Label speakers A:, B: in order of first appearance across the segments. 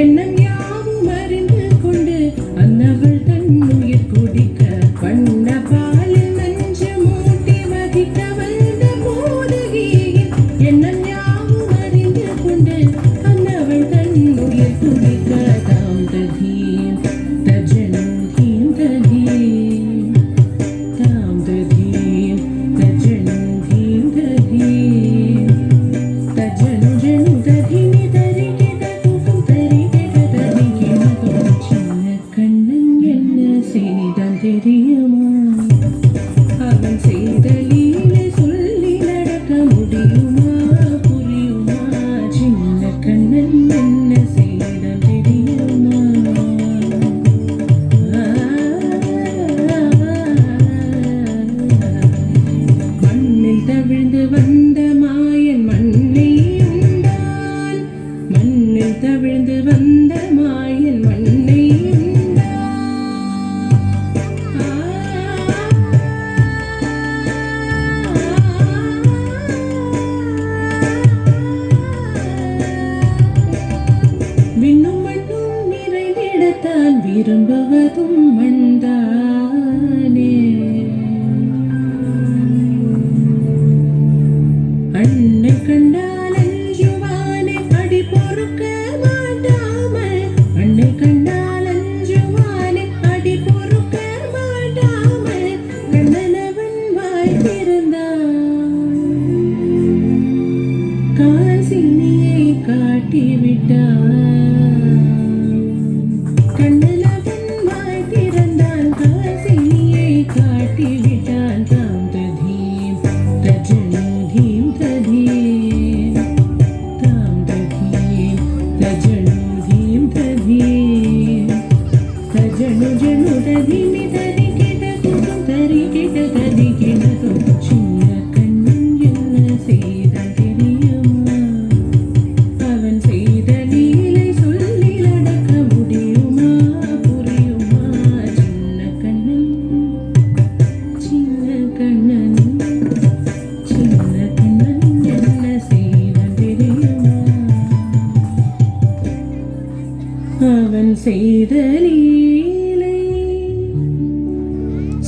A: எண்ணம் யாவும் அறிந்து கொண்டு அன்னவள் தன்னுயிர் குடிக்க வண்ண பாலில் நஞ்சு மூட்டி வதிக்க வந்த போதகியின் எண்ணம் யாவும் அறிந்து கொண்டு அன்னவள் தன்னுயிர் குடிக்க தாம் ததீம் தஜனும் தீம் ததீம் தாம் ததீம் தஜனும் தீம் ததீம் தஜனு ஜனு ததீமி தரிகே தெரியுமா அவன் செய்த லீலை சொல்லி நடக்க முடியுமா புரியுமா சின்ன கண்ணன் என்ன செய்தான் தெரியுமா மண்ணில் தவிழ்ந்து வந்த மாயன் மண்ணை உண்டான் மண்ணில் தவிழ்ந்து வந்த மாயன் மண்ணை விண்ணும் மண்ணும் நிறைந்திடத்தான் விரும்புவதும் மண்தானே அன்னை கண்டால் அஞ்சுவானே அடி பொறுக்க மாட்டாமல் அன்னை கண்டால் அஞ்சுவானே அடி பொறுக்க மாட்டாமல் கண்ணனவன் வாய் திறந்தான் காசினியை காட்டிவிட்டான் கண்ணனவன் வாய் திறந்தான் காசினியை காட்டிவிட்டான் தாம் ததீம் தஜனு தீம் ததீம் தாம் ததீம் தஜனு தீம் ததீம் தஜனு ஜனு ததீமி தரிகிட தரிகிடதும் சின்ன கண்ணன் என்ன செய்தான் தெரியுமா அவன் செய்த லீலை சொல்லி நடக்க முடியுமா புரியுமா சின்ன கண்ணன் என்ன செய்தான் தெரியுமா அவன் செய்த லீலை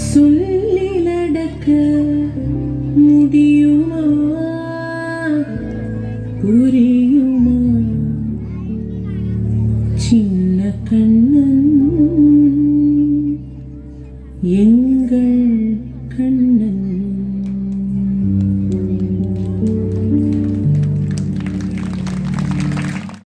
A: சொல்லி நடக்க முடியுமா புரியுமா சின்ன கண்ணன்